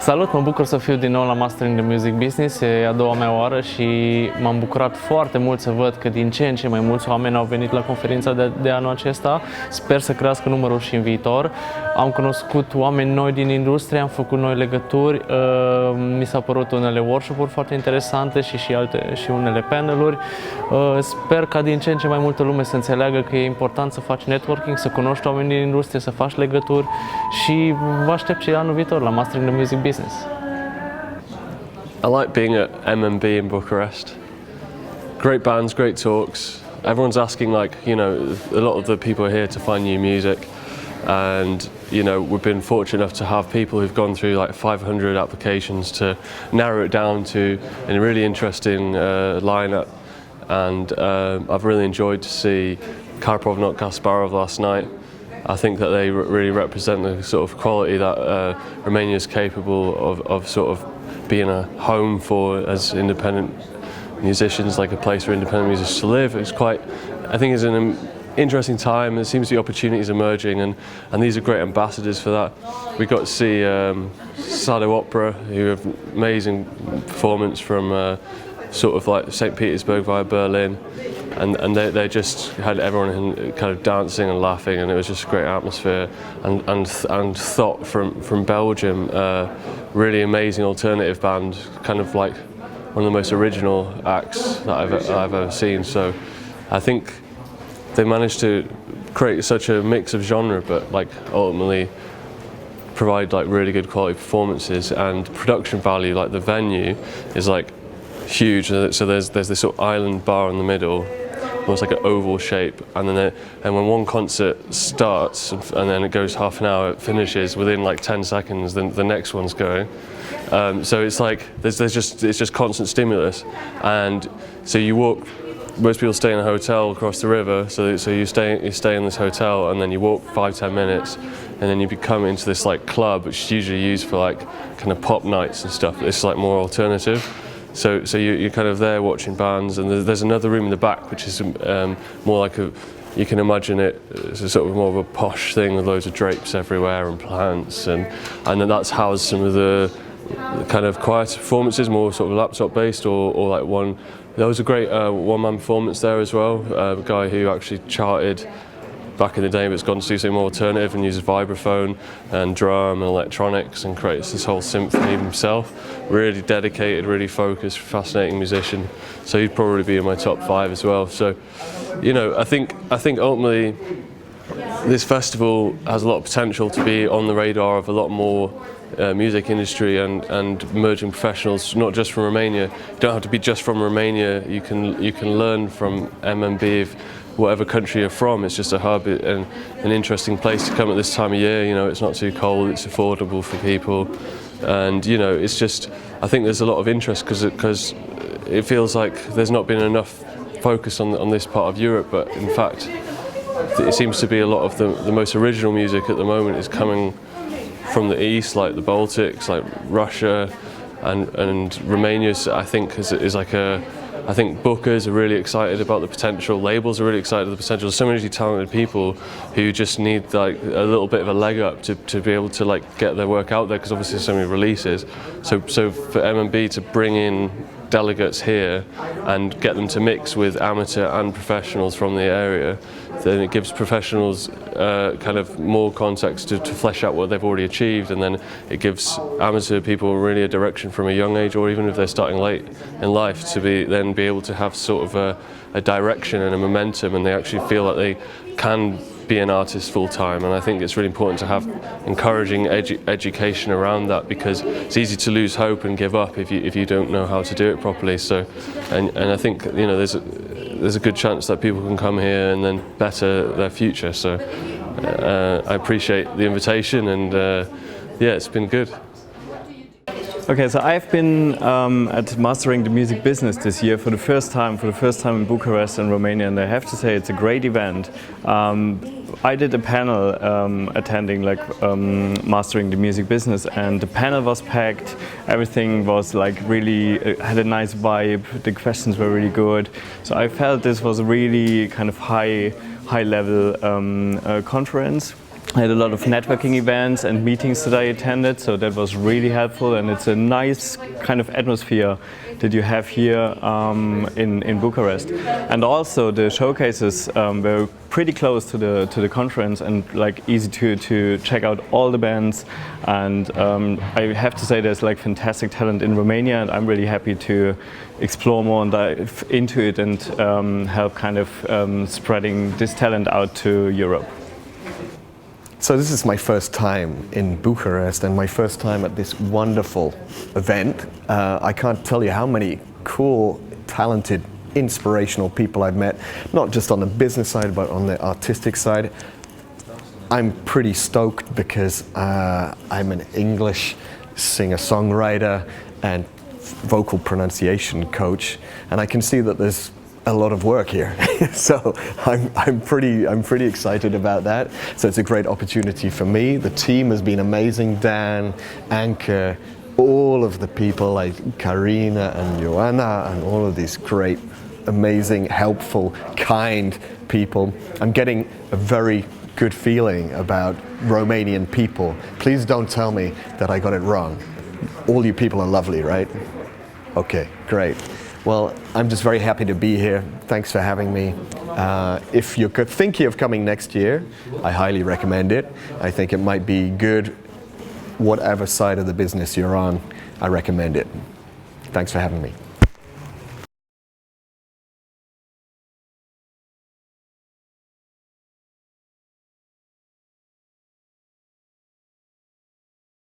Salut, mă bucur să fiu din nou la Mastering the Music Business, e a doua mea oară și m-am bucurat foarte mult să văd că din ce în ce mai mulți oameni au venit la conferința de anul acesta. Sper să crească numărul și în viitor. Am cunoscut oameni noi din industrie, am făcut noi legături, mi s-au părut unele workshop-uri foarte interesante și unele paneluri. Sper ca din ce în ce mai multă lume să înțeleagă că e important să faci networking, să cunoști oameni din industrie, să faci legături și vă aștept și anul viitor la Mastering the Music Business. I like being at MMB in Bucharest. Great bands, great talks. Everyone's asking, like, you know, a lot of the people are here to find new music, and you know, we've been fortunate enough to have people who've gone through like 500 applications to narrow it down to a really interesting lineup. And I've really enjoyed to see Cai Trefor, not Kasparov, last night. I think that they really represent the sort of quality that Romania is capable of sort of being a home for as independent musicians, like a place for independent musicians to live. It's quite, I think it's an interesting time. There seems to be opportunities emerging, and these are great ambassadors for that. We got to see Sado Opera, who have amazing performance from sort of like St. Petersburg via Berlin. And they just had everyone kind of dancing and laughing, and it was just a great atmosphere. And Thought from Belgium, really amazing alternative band, kind of like one of the most original acts that I've ever seen. So I think they managed to create such a mix of genre, but like ultimately provide like really good quality performances and production value. Like the venue is like huge. So there's this sort of island bar in the middle, almost like an oval shape, and then when one concert starts and then it goes half an hour, it finishes within like 10 seconds. Then the next one's going. So it's like it's just constant stimulus, and so you walk. Most people stay in a hotel across the river, so you stay in this hotel, and then you walk 5-10 minutes, and then you come into this like club, which is usually used for like kind of pop nights and stuff. It's like more alternative. So you're kind of there watching bands, and there's another room in the back which is more like you can imagine it as a sort of more of a posh thing with loads of drapes everywhere and plants, and then that's housed some of the kind of quieter performances, more sort of laptop based or like one. There was a great one-man performance there as well, a guy who actually charted back in the day, but it's gone to do something more alternative and uses vibraphone and drum and electronics and creates this whole symphony himself. Really dedicated, really focused, fascinating musician. So he'd probably be in my top 5 as well. So, you know, I think ultimately this festival has a lot of potential to be on the radar of a lot more music industry and emerging professionals, not just from Romania. You don't have to be just from Romania. You can learn from MMB whatever country you're from. It's just a hub and an interesting place to come at this time of year. You know, it's not too cold, it's affordable for people, and you know, it's just, I think there's a lot of interest because it feels like there's not been enough focus on this part of Europe, but in fact it seems to be a lot of the most original music at the moment is coming from the east, like the Baltics, like Russia and Romania. I think is like I think bookers are really excited about the potential, labels are really excited about the potential. There's so many talented people who just need like a little bit of a leg up to be able to like get their work out there, because obviously there's so many releases. So for MMB to bring in delegates here and get them to mix with amateur and professionals from the area, then it gives professionals kind of more context to flesh out what they've already achieved, and then it gives amateur people really a direction from a young age, or even if they're starting late in life, to be able to have sort of a direction and a momentum, and they actually feel that they can be an artist full time. And I think it's really important to have encouraging education around that, because it's easy to lose hope and give up if you don't know how to do it properly. So, and I think, you know, there's a good chance that people can come here and then better their future. So I appreciate the invitation, and yeah, it's been good. Okay, so I've been at Mastering the Music Business this year for the first time in Bucharest in Romania, and I have to say it's a great event. I did a panel attending like Mastering the Music Business, and the panel was packed. Everything was like really had a nice vibe. The questions were really good. So I felt this was a really kind of high level conference. I had a lot of networking events and meetings that I attended, so that was really helpful, and it's a nice kind of atmosphere that you have here in Bucharest. And also the showcases were pretty close to the conference and like easy to check out all the bands. And I have to say there's like fantastic talent in Romania, and I'm really happy to explore more and dive into it and help kind of spreading this talent out to Europe. So this is my first time in Bucharest and my first time at this wonderful event. I can't tell you how many cool, talented, inspirational people I've met, not just on the business side, but on the artistic side. I'm pretty stoked because I'm an English singer-songwriter and vocal pronunciation coach, and I can see that there's a lot of work here. So I'm pretty excited about that. So it's a great opportunity for me. The team has been amazing. Dan, Anke, all of the people like Karina and Joanna and all of these great, amazing, helpful, kind people. I'm getting a very good feeling about Romanian people. Please don't tell me that I got it wrong. All you people are lovely, right? Okay, great. Well, I'm just very happy to be here. Thanks for having me. If you're thinking of coming next year, I highly recommend it. I think it might be good, whatever side of the business you're on, I recommend it. Thanks for having me.